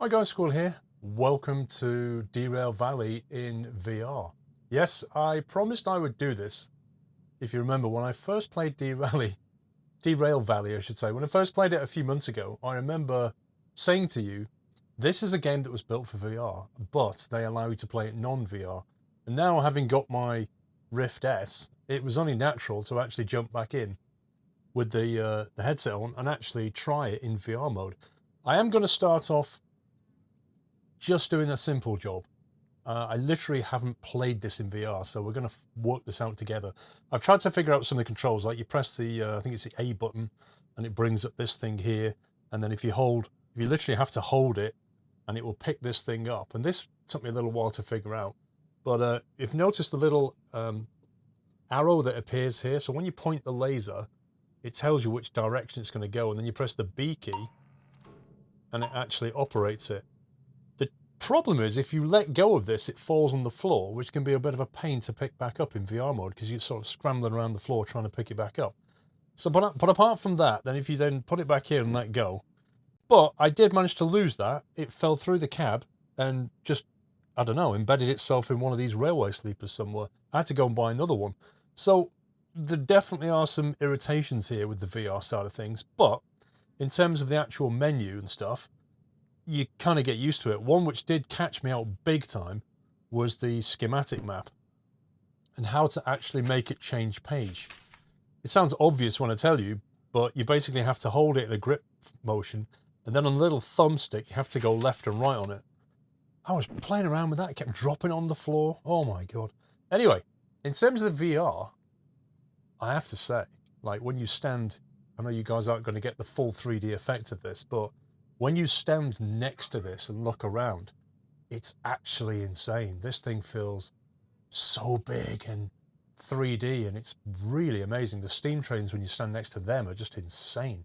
Hi guys, Squirrel here. Welcome to Derail Valley in VR. Yes, I promised I would do this. If you remember, when I first played Derail Valley, I should say, when I first played it a few months ago, I remember saying to you, this is a game that was built for VR, but they allow you to play it non-VR. And now, having got my Rift S, it was only natural to actually jump back in with the headset on and actually try it in VR mode. I am going to start off just doing a simple job. I literally haven't played this in VR, so we're going to work this out together. I've tried to figure out some of the controls, like you press the, I think it's the A button, and it brings up this thing here, and then if you literally have to hold it, and it will pick this thing up. And this took me a little while to figure out. But if you notice the little arrow that appears here, so when you point the laser, it tells you which direction it's going to go, and then you press the B key, and it actually operates it. Problem is, if you let go of this, it falls on the floor, which can be a bit of a pain to pick back up in VR mode because you're sort of scrambling around the floor trying to pick it back up. So, but apart from that, then if you then put it back here and let go, but I did manage to lose that. It fell through the cab and just, I don't know, embedded itself in one of these railway sleepers somewhere. I had to go and buy another one. So there definitely are some irritations here with the VR side of things, but in terms of the actual menu and stuff, you kind of get used to it. One which did catch me out big time was the schematic map and how to actually make it change page. It sounds obvious when I tell you, but you basically have to hold it in a grip motion, and then on the little thumbstick, you have to go left and right on it. I was playing around with that. It kept dropping on the floor. Oh my God. Anyway, in terms of the VR, I have to say, like when you stand, I know you guys aren't going to get the full 3D effect of this, but when you stand next to this and look around, it's actually insane. This thing feels so big and 3D, and it's really amazing. The steam trains, when you stand next to them, are just insane.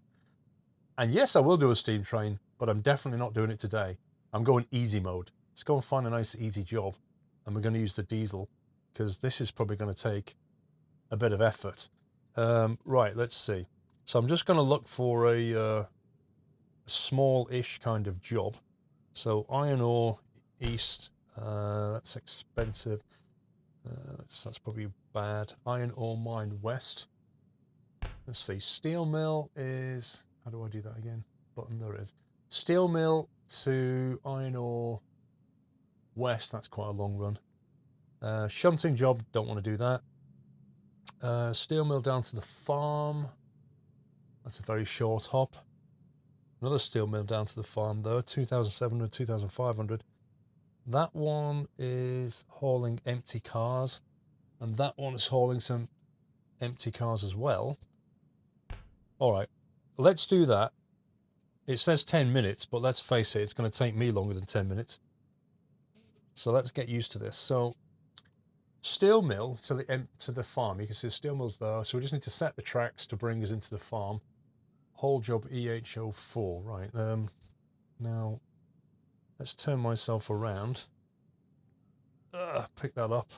And yes, I will do a steam train, but I'm definitely not doing it today. I'm going easy mode. Let's go and find a nice easy job, and we're going to use the diesel because this is probably going to take a bit of effort. Right, let's see. So I'm just going to look for a small-ish kind of job. So iron ore east, that's expensive. That's probably bad. Iron ore mine west. Let's see. Steel mill is, how do I do that again? Button, there it is. Steel mill to iron ore west. That's quite a long run. Shunting job. Don't want to do that. Steel mill down to the farm. That's a very short hop. Another steel mill down to the farm though, 2,700, 2,500. That one is hauling empty cars, and that one is hauling some empty cars as well. All right, let's do that. It says 10 minutes, but let's face it, it's going to take me longer than 10 minutes. So let's get used to this. So steel mill to the farm. You can see the steel mill's there. So we just need to set the tracks to bring us into the farm. Whole job EH04, right. Now, let's turn myself around. Pick that up.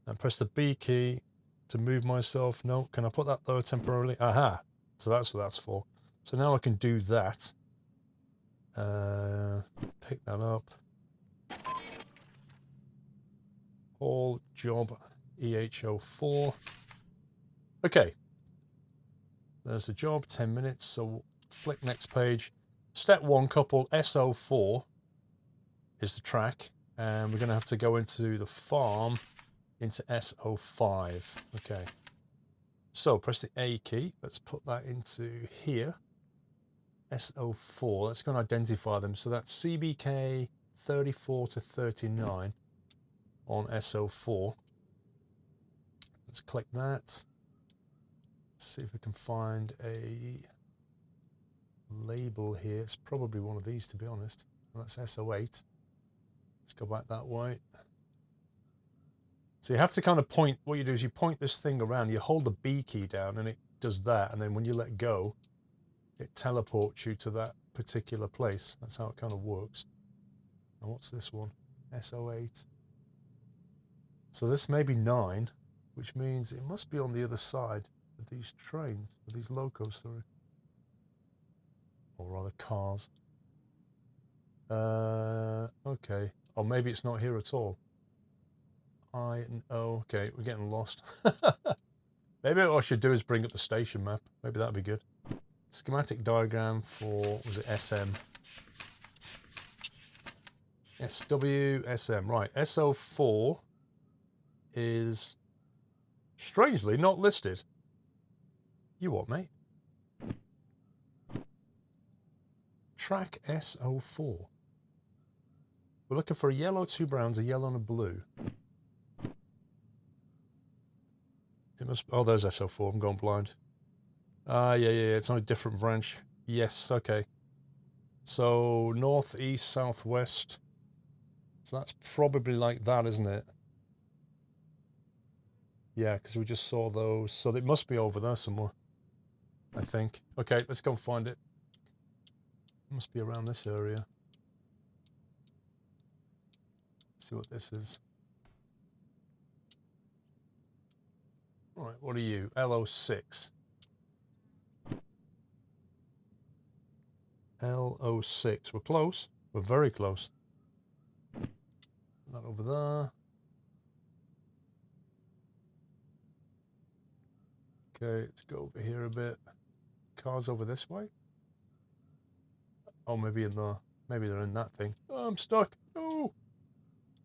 And press the B key to move myself. No, can I put that there temporarily? Aha! So that's what that's for. So now I can do that. Pick that up. Whole job EH04. Okay. There's the job, 10 minutes, so flick next page. Step 1 couple SO4 is the track, and we're going to have to go into the farm into SO5. Okay. So press the A key. Let's put that into here. SO4. Let's go and identify them. So that's CBK 34 to 39 on SO4. Let's click that. See if we can find a label here. It's probably one of these, to be honest. Well, that's SO8. Let's go back that way. So you have to kind of point, what you do is you point this thing around, you hold the B key down and it does that, and then when you let go, it teleports you to that particular place. That's how it kind of works. And what's this one? SO8. So this may be 9, which means it must be on the other side of these trains, of these locos, sorry. Or rather cars. Okay. Or maybe it's not here at all. I and O. Okay, we're getting lost. Maybe what I should do is bring up the station map. Maybe that'd be good. Schematic diagram for, was it SM? SW, right. SO4 is strangely not listed. You what, mate? Track SO4. We're looking for a yellow, 2 browns, a yellow and a blue. It must, oh, there's SO4, I'm going blind. Yeah, it's on a different branch. Yes, okay. So, north, east, southwest. So that's probably like that, isn't it? Yeah, because we just saw those. So it must be over there somewhere, I think. Okay, let's go and find it. It must be around this area. Let's see what this is. All right, what are you? LO6. LO6. We're close. We're very close. That over there. Okay, let's go over here a bit. Cars over this way. Oh, maybe in the, maybe they're in that thing. Oh, I'm stuck. No.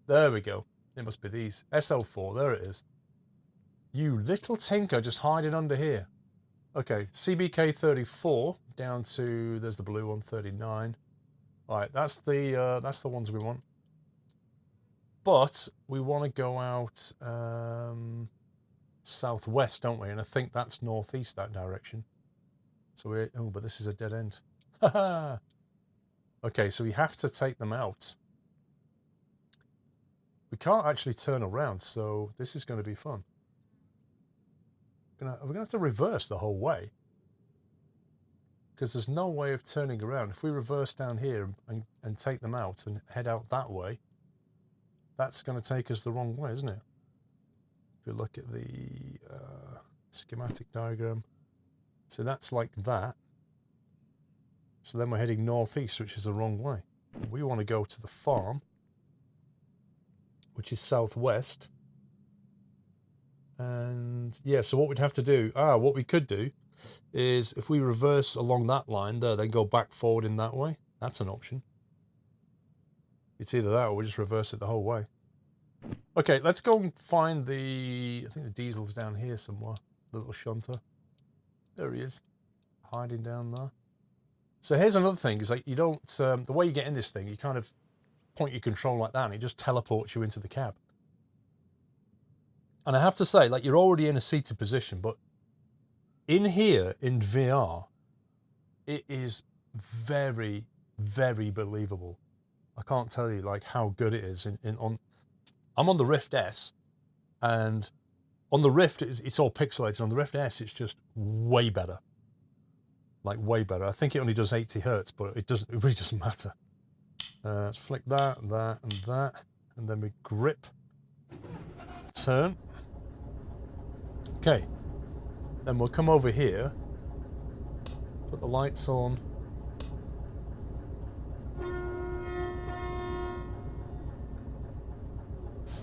There we go. It must be these. SL4. There it is. You little tinker, just hiding under here. Okay, CBK 34 down to, there's the blue one, 39. All right, that's the ones we want. But we want to go out southwest, don't we? And I think that's northeast, that direction. So we, oh, but this is a dead end. Okay, so we have to take them out. We can't actually turn around, so this is going to be fun. We're going to have to reverse the whole way, because there's no way of turning around. If we reverse down here and take them out and head out that way, that's going to take us the wrong way, isn't it? If you look at the schematic diagram, so that's like that. So then we're heading northeast, which is the wrong way. We want to go to the farm, which is southwest. And yeah, so what we'd have to do, what we could do is if we reverse along that line there, then go back forward in that way. That's an option. It's either that or we just reverse it the whole way. Okay, let's go and find the, I think the diesel's down here somewhere, the little shunter. There he is, hiding down there. So here's another thing, is like you don't, the way you get in this thing, you kind of point your control like that and it just teleports you into the cab. And I have to say, like, you're already in a seated position, but in here, in VR, it is very, very believable. I can't tell you, like, how good it is. I'm on the Rift S, and on the Rift, it's all pixelated. On the Rift S, it's just way better. Like, way better. I think it only does 80 hertz, but it really doesn't matter. Let's flick that, and that, and that, and then we grip, turn. Okay, then we'll come over here, put the lights on.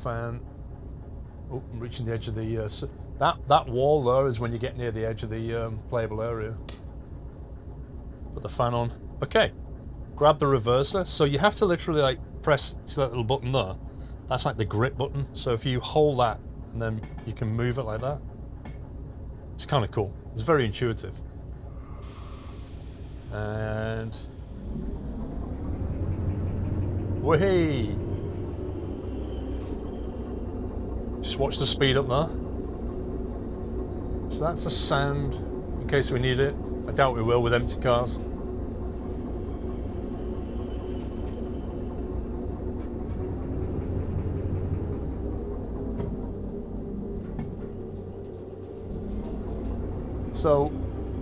Fan. Oh, I'm reaching the edge of the, that wall there is when you get near the edge of the playable area. Put the fan on. Okay, grab the reverser. So you have to literally like press that little button there. That's like the grip button. So if you hold that and then you can move it like that. It's kind of cool. It's very intuitive. And whee! Just watch the speed up there. So that's the sound in case we need it. I doubt we will with empty cars. So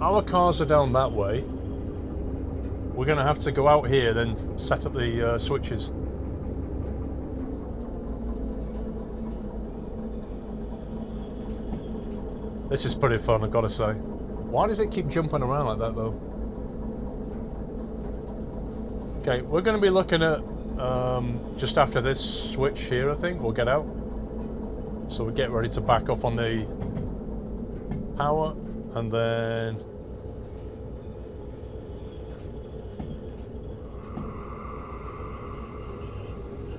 our cars are down that way. We're going to have to go out here, then set up the switches. This is pretty fun, I've got to say. Why does it keep jumping around like that, though? Okay, we're going to be looking at just after this switch here, I think. We'll get out. So we get ready to back off on the power, and then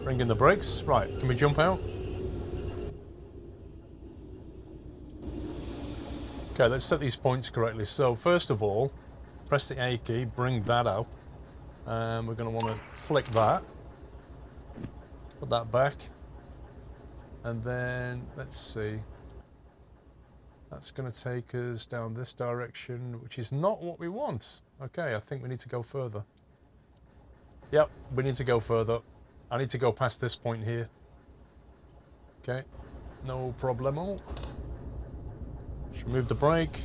bring in the brakes. Right, can we jump out? Okay, let's set these points correctly. So first of all, press the A key, bring that up, and we're going to want to flick that, put that back, and then let's see. That's going to take us down this direction, which is not what we want. Okay, I think we need to go further. Yep, we need to go further. I need to go past this point here. Okay, no problemo. Just remove the brake.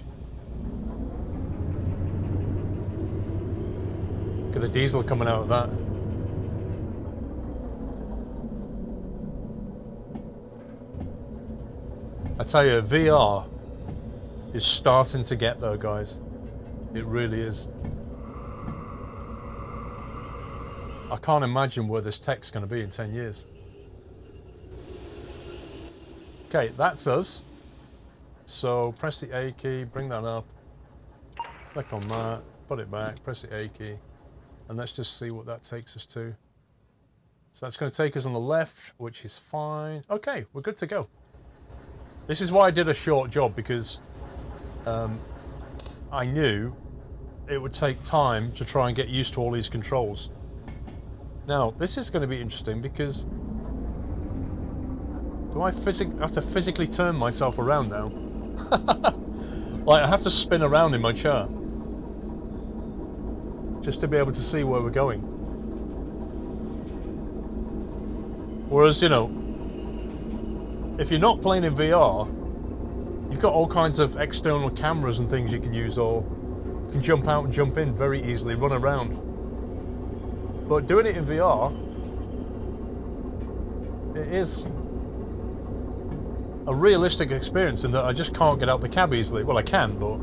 Look at the diesel coming out of that. I tell you, VR is starting to get there, guys. It really is. I can't imagine where this tech's going to be in 10 years. Okay, that's us. So press the A key, bring that up, click on that, put it back, press the A key, and let's just see what that takes us to. So that's going to take us on the left, which is fine. Okay, we're good to go. This is why I did a short job, because I knew it would take time to try and get used to all these controls. Now, this is going to be interesting because do I have to physically turn myself around now? Like, I have to spin around in my chair just to be able to see where we're going. Whereas, you know, if you're not playing in VR, you've got all kinds of external cameras and things you can use, or you can jump out and jump in very easily, run around. But doing it in VR, it is a realistic experience in that I just can't get out the cab easily. Well, I can, but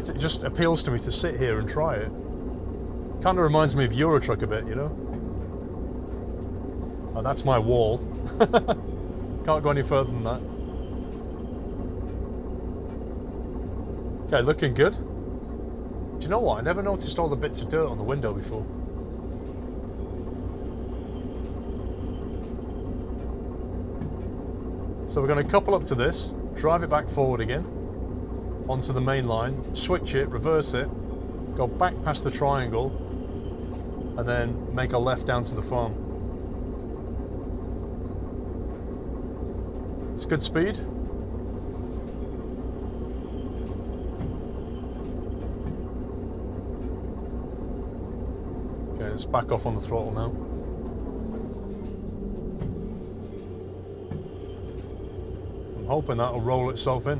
it just appeals to me to sit here and try it. Kind of reminds me of Eurotruck a bit, you know? Oh, that's my wall. Can't go any further than that. Okay, looking good. Do you know what? I never noticed all the bits of dirt on the window before. So we're going to couple up to this, drive it back forward again, onto the main line, switch it, reverse it, go back past the triangle, and then make a left down to the farm. It's good speed. Okay, let's back off on the throttle now. I'm hoping that'll roll itself in.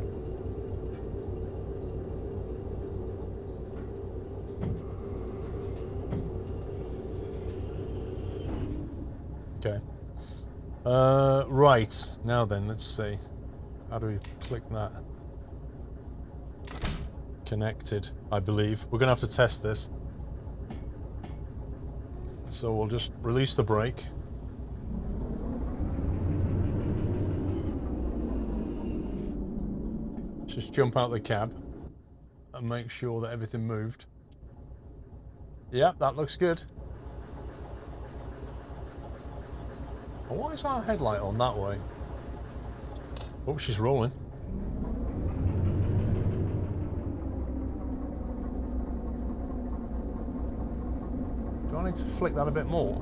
Okay. Right. Now then, let's see. How do we click that? Connected, I believe. We're going to have to test this. So we'll just release the brake. Just jump out the cab and make sure that everything moved. Yeah, that looks good. Why is our headlight on that way? Oh, she's rolling. Do I need to flick that a bit more?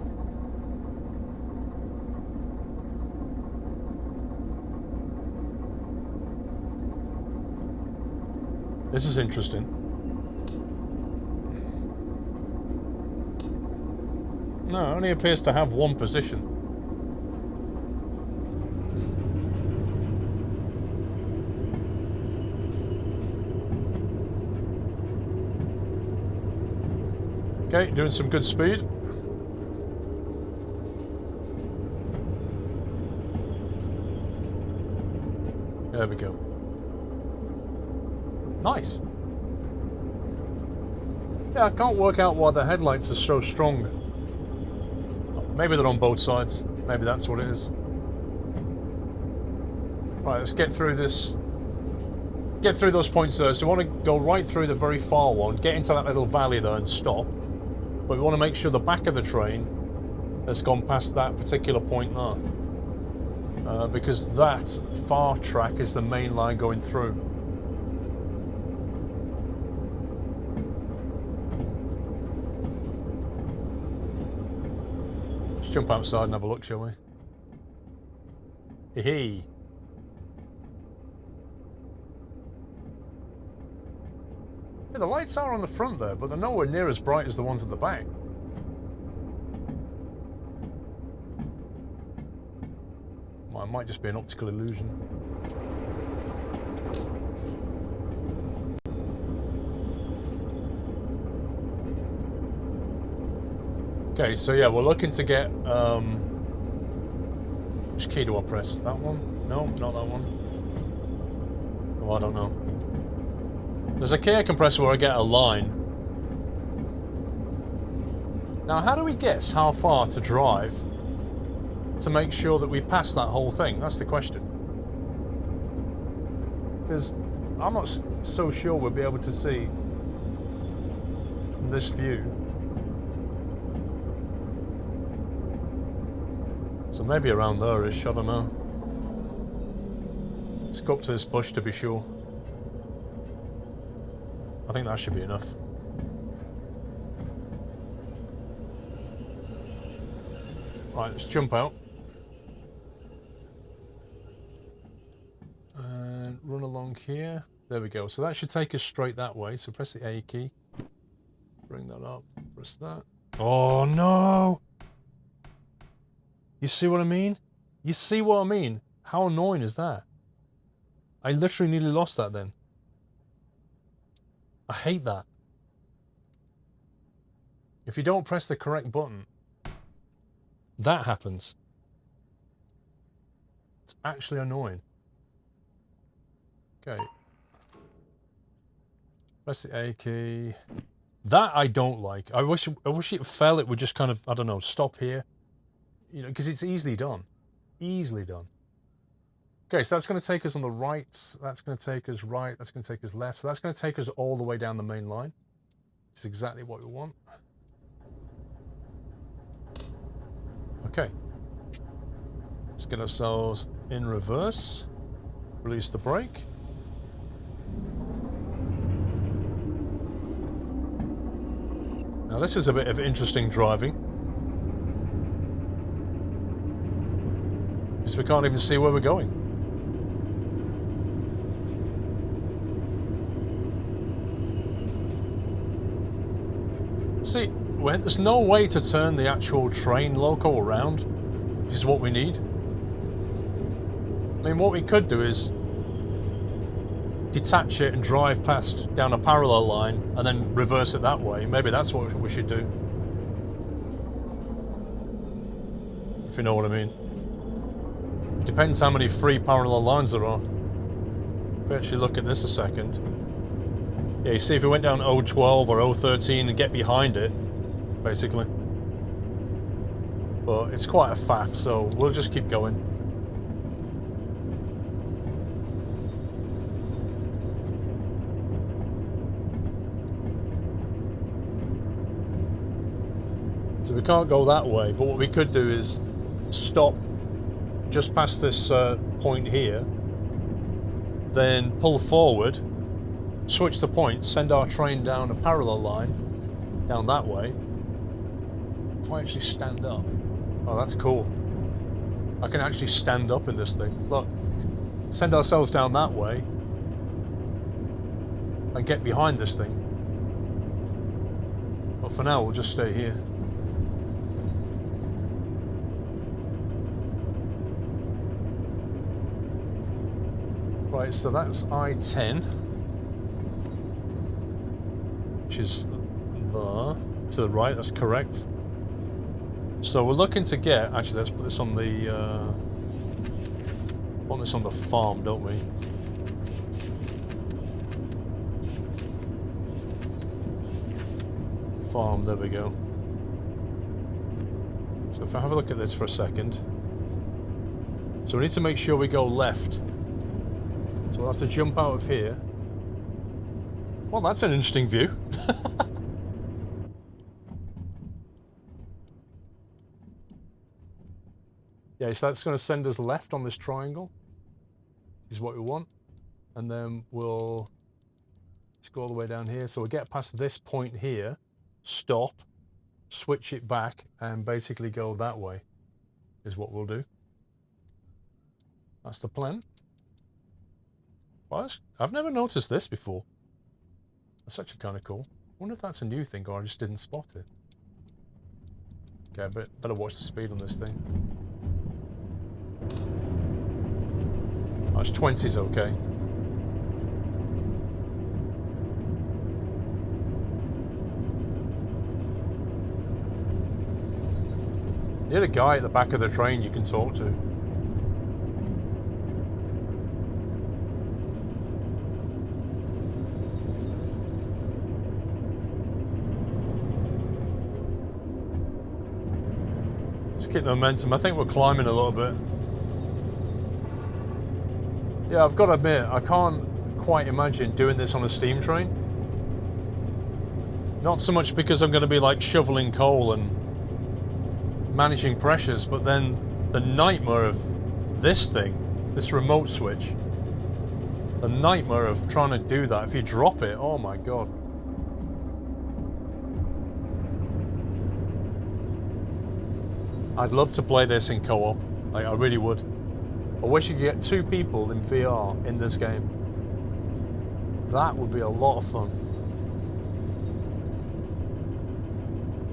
This is interesting. No, it only appears to have one position. Okay, doing some good speed. There we go. Nice. Yeah, I can't work out why the headlights are so strong. Maybe they're on both sides. Maybe that's what it is. Right, let's get through this. Get through those points there. So we want to go right through the very far one, get into that little valley there and stop. But we want to make sure the back of the train has gone past that particular point there. Because that far track is the main line going through. Let's jump outside and have a look, shall we? Hee. Yeah, the lights are on the front there, but they're nowhere near as bright as the ones at the back. Well, it might just be an optical illusion. Okay, so yeah, we're looking to get, which key do I press? That one? No, not that one. Oh, I don't know. There's a key I can press where I get a line. Now, how do we guess how far to drive to make sure that we pass that whole thing? That's the question. Because I'm not so sure we'll be able to see from this view. So maybe around there-ish, I don't know. Let's go up to this bush to be sure. I think that should be enough. Right, let's jump out. And run along here. There we go. So that should take us straight that way. So press the A key. Bring that up. Press that. Oh no! You see what I mean? You see what I mean? How annoying is that? I literally nearly lost that then. I hate that. If you don't press the correct button, that happens. It's actually annoying. Okay. Press the A key. That I don't like. I wish it fell, it would just kind of, I don't know, stop here. You know, because it's easily done. Easily done. Okay, so that's going to take us on the right. That's going to take us right. That's going to take us left. So that's going to take us all the way down the main line. Which is exactly what we want. Okay. Let's get ourselves in reverse. Release the brake. Now this is a bit of interesting driving. Because we can't even see where we're going. See, there's no way to turn the actual train loco around, which is what we need. I mean, what we could do is detach it and drive past down a parallel line and then reverse it that way. Maybe that's what we should do. If you know what I mean. It depends how many free parallel lines there are. If we actually look at this a second. Yeah, you see if we went down O12 or O13 and get behind it, basically. But it's quite a faff, so we'll just keep going. So we can't go that way, but what we could do is stop just past this point here, then pull forward, switch the point, send our train down a parallel line, down that way. If I actually stand up, oh that's cool. I can actually stand up in this thing. Look, send ourselves down that way and get behind this thing. But for now, we'll just stay here. Right, so that's I-10, which is there, to the right, that's correct. So we're looking to get, actually let's put this on the, want this on the farm, don't we? farm. There we go. So if I have a look at this for a second. So we need to make sure we go left. So we'll have to jump out of here. Well, that's an interesting view. Yeah, so that's going to send us left on this triangle. Is what we want. And then we'll just go all the way down here. So we'll get past this point here, stop, switch it back, and basically go that way, is what we'll do. That's the plan. Well, I've never noticed this before. That's actually kind of cool. I wonder if that's a new thing or I just didn't spot it. Okay, but better watch the speed on this thing. Oh, it's 20's okay. Near a guy at the back of the train you can talk to. Let's keep the momentum. I think we're climbing a little bit. Yeah, I've got to admit, I can't quite imagine doing this on a steam train. Not so much because I'm going to be like shoveling coal and managing pressures, but then the nightmare of this thing, this remote switch, the nightmare of trying to do that. If you drop it, oh my god. I'd love to play this in co-op, like I really would. I wish you could get 2 people in VR in this game. That would be a lot of fun.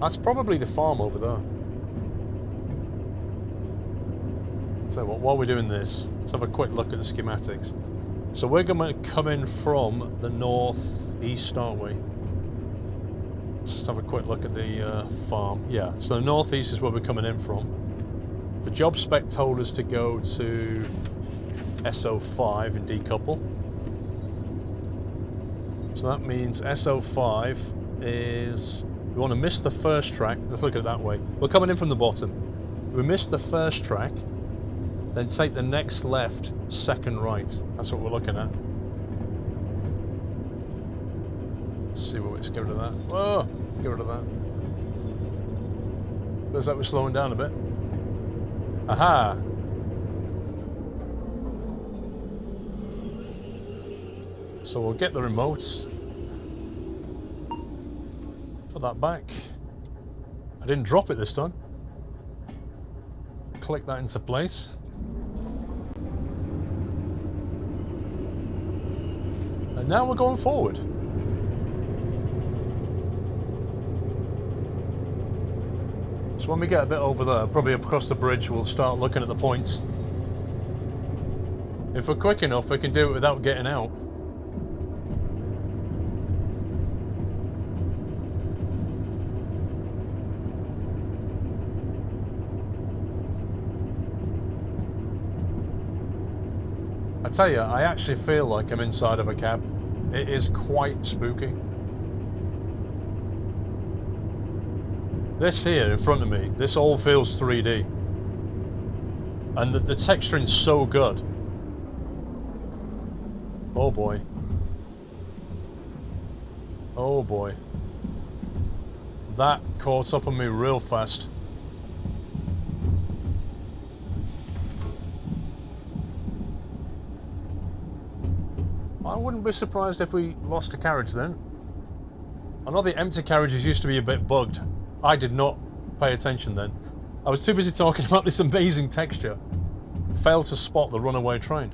That's probably the farm over there. So while we're doing this, let's have a quick look at the schematics. So we're going to come in from the northeast, aren't we? Let's just have a quick look at the farm. Yeah, so the northeast is where we're coming in from. The job spec told us to go to SO5 and decouple. So that means SO5 is... we want to miss the first track. Let's look at it that way. We're coming in from the bottom. We miss the first track, then take the next left, second right. That's what we're looking at. Let's see what let's get rid of that. Whoa! Get rid of that. Feels like we're slowing down a bit. Aha! So we'll get the remotes. Put that back. I didn't drop it this time. Click that into place. And now we're going forward. So when we get a bit over there, probably up across the bridge, we'll start looking at the points. If we're quick enough, we can do it without getting out. I tell you, I actually feel like I'm inside of a cab. It is quite spooky. This here in front of me, this all feels 3D. And the texturing's so good. Oh boy. Oh boy. That caught up on me real fast. I wouldn't be surprised if we lost a carriage then. I know the empty carriages used to be a bit bugged. I did not pay attention then. I was too busy talking about this amazing texture. Failed to spot the runaway train.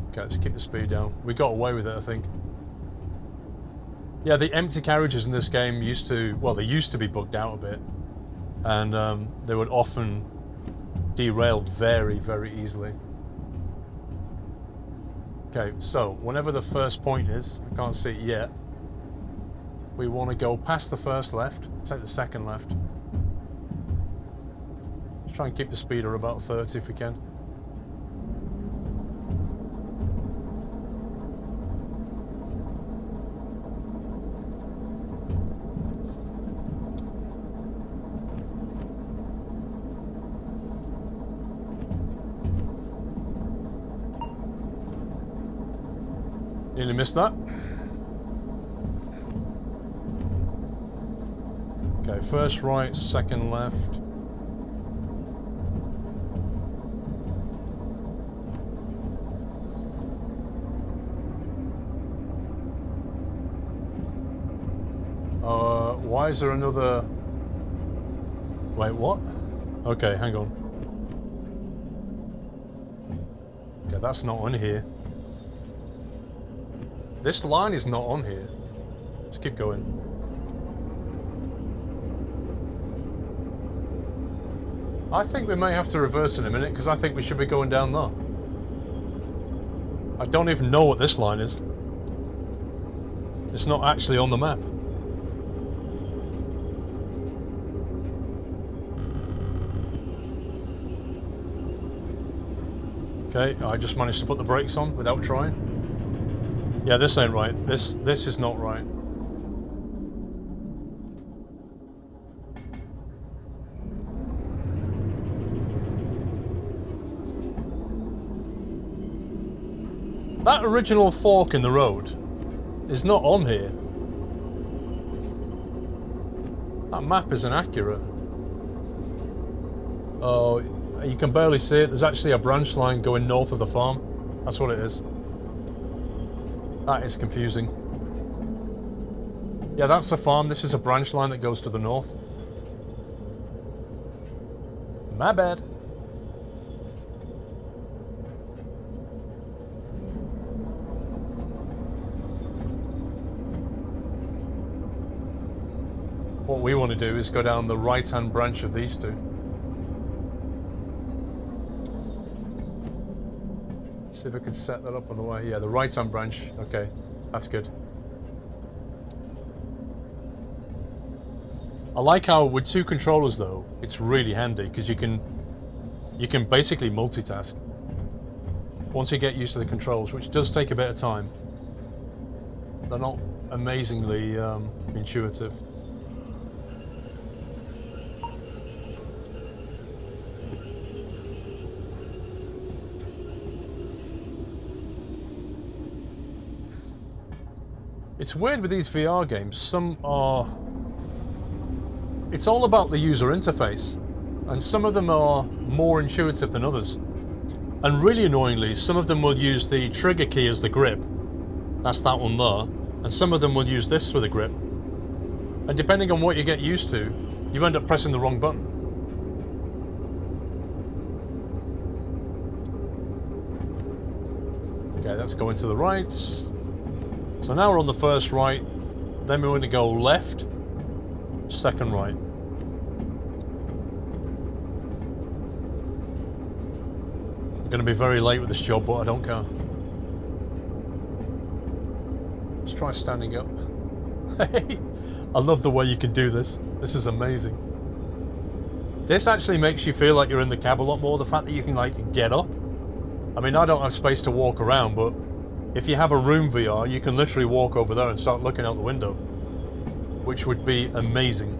Okay, let's keep the speed down. We got away with it, I think. Yeah, the empty carriages in this game used to, well, they used to be bugged out a bit. And they would often derail very, very easily. Okay, so whenever the first point is, I can't see it yet. We want to go past the first left, take the second left. Let's try and keep the speed at about 30 if we can. Nearly missed that. Okay, first right, second left. Why is there another... Wait, what? Okay, hang on. Okay, that's not on here. This line is not on here. Let's keep going. I think we may have to reverse in a minute, because I think we should be going down there. I don't even know what this line is. It's not actually on the map. Okay, I just managed to put the brakes on without trying. Yeah, this ain't right. This is not right. That original fork in the road is not on here. That map isn't accurate. Oh, you can barely see it. There's actually a branch line going north of the farm. That's what it is. That is confusing. Yeah, that's the farm. This is a branch line that goes to the north. My bad. What we want to do is go down the right-hand branch of these two. See if I can set that up on the way. Yeah, the right-hand branch. Okay, that's good. I like how with two controllers though, it's really handy because you can basically multitask once you get used to the controls, which does take a bit of time. They're not amazingly intuitive. It's weird with these VR games. Some are... It's all about the user interface, and some of them are more intuitive than others. And really annoyingly, some of them will use the trigger key as the grip. That's that one there. And some of them will use this for the grip. And depending on what you get used to, you end up pressing the wrong button. Okay, that's going to the right. So now we're on the first right, then we're going to go left, second right. I'm going to be very late with this job, but I don't care. Let's try standing up. I love the way you can do this. This is amazing. This actually makes you feel like you're in the cab a lot more, the fact that you can like get up. I mean, I don't have space to walk around, but if you have a room VR, you can literally walk over there and start looking out the window, which would be amazing.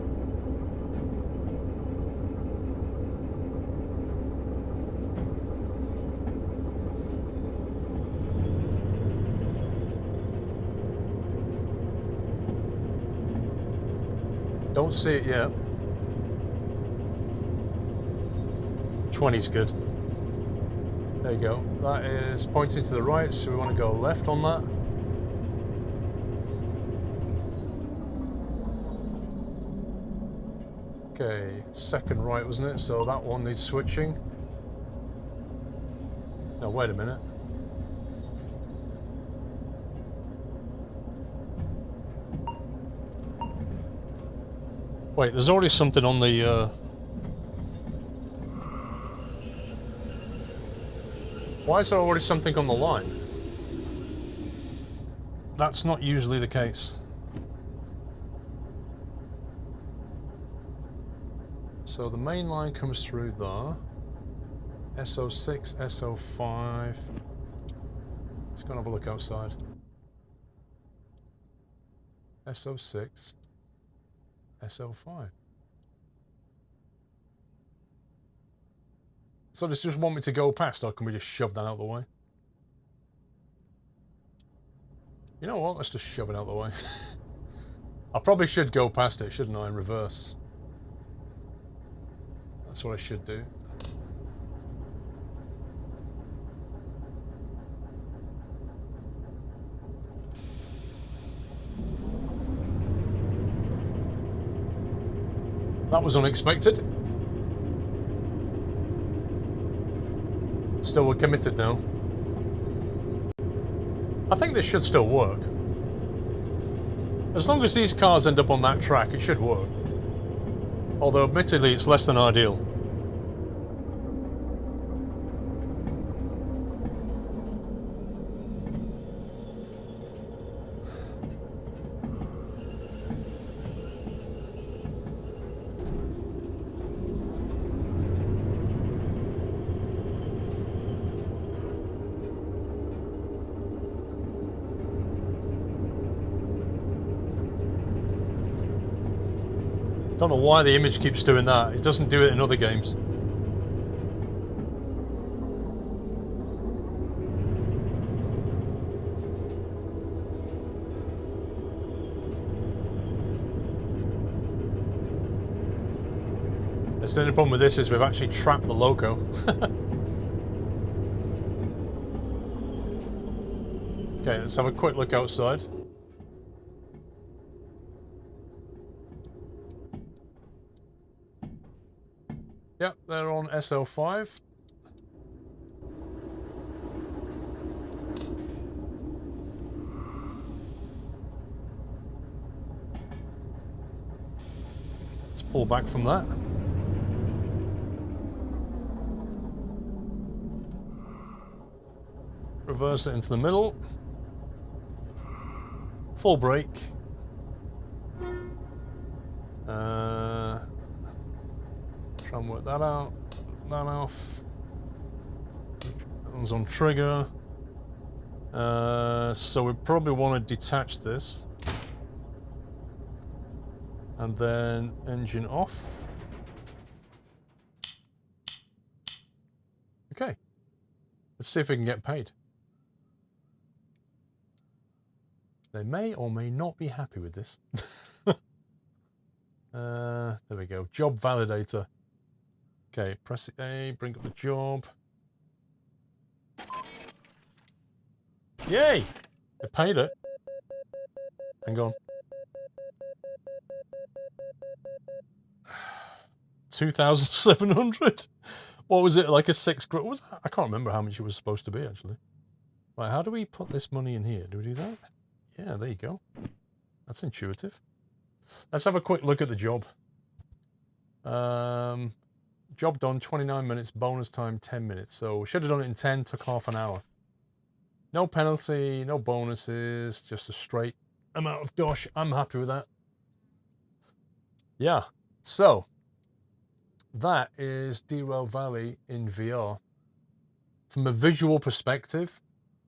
Don't see it yet. 20's good. There you go. That is pointing to the right, so we want to go left on that. Okay, second right, wasn't it? So that one needs switching. No, wait a minute. Wait, there's already something on the... Why is there already something on the line? That's not usually the case. So the main line comes through there. SO6, SO5. Let's go and have a look outside. SO6, SO5. So does just want me to go past, or can we just shove that out of the way? You know what? Let's just shove it out the way. I probably should go past it, shouldn't I, in reverse? That's what I should do. That was unexpected. Still, we're committed now. I think this should still work. As long as these cars end up on that track, it should work. Although, admittedly, it's less than ideal. Don't know why the image keeps doing that. It doesn't do it in other games. That's the only problem with this is we've actually trapped the loco. Okay, let's have a quick look outside. Yep, they're on SL5. Let's pull back from that. Reverse it into the middle. Full brake. Try and work that out. That off. That one's on trigger. So we probably want to detach this. And then engine off. Okay. Let's see if we can get paid. They may or may not be happy with this. There we go. Job validator. Okay, press A, bring up the job. Yay! They paid it. Hang on. 2,700? What was it, like a 6 grand? Was that? I can't remember how much it was supposed to be, actually. Right, how do we put this money in here? Do we do that? Yeah, there you go. That's intuitive. Let's have a quick look at the job. Job done, 29 minutes, bonus time 10 minutes. So should have done it in 10, took half an hour. No penalty, no bonuses, just a straight amount of dosh. I'm happy with that. Yeah, so that is Derail Valley in VR. From a visual perspective,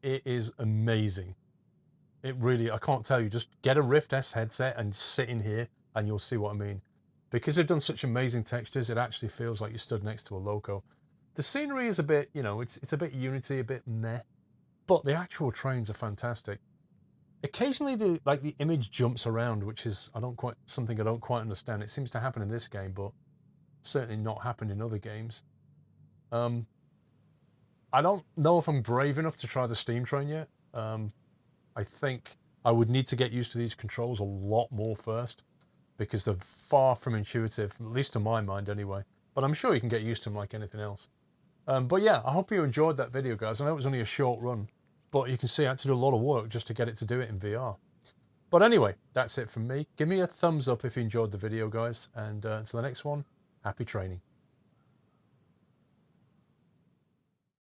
it is amazing. It really, I can't tell you, just get a Rift S headset and sit in here and you'll see what I mean. Because they've done such amazing textures, it actually feels like you stood next to a loco. The scenery is a bit, you know, it's a bit Unity, a bit meh, but the actual trains are fantastic. Occasionally, the image jumps around, which is something I don't quite understand. It seems to happen in this game, but certainly not happened in other games. I don't know if I'm brave enough to try the steam train yet. I think I would need to get used to these controls a lot more first, because they're far from intuitive, at least to my mind anyway. But I'm sure you can get used to them like anything else. But yeah, I hope you enjoyed that video, guys. I know it was only a short run, but you can see I had to do a lot of work just to get it to do it in VR. But anyway, that's it from me. Give me a thumbs up if you enjoyed the video, guys. And until the next one, happy training.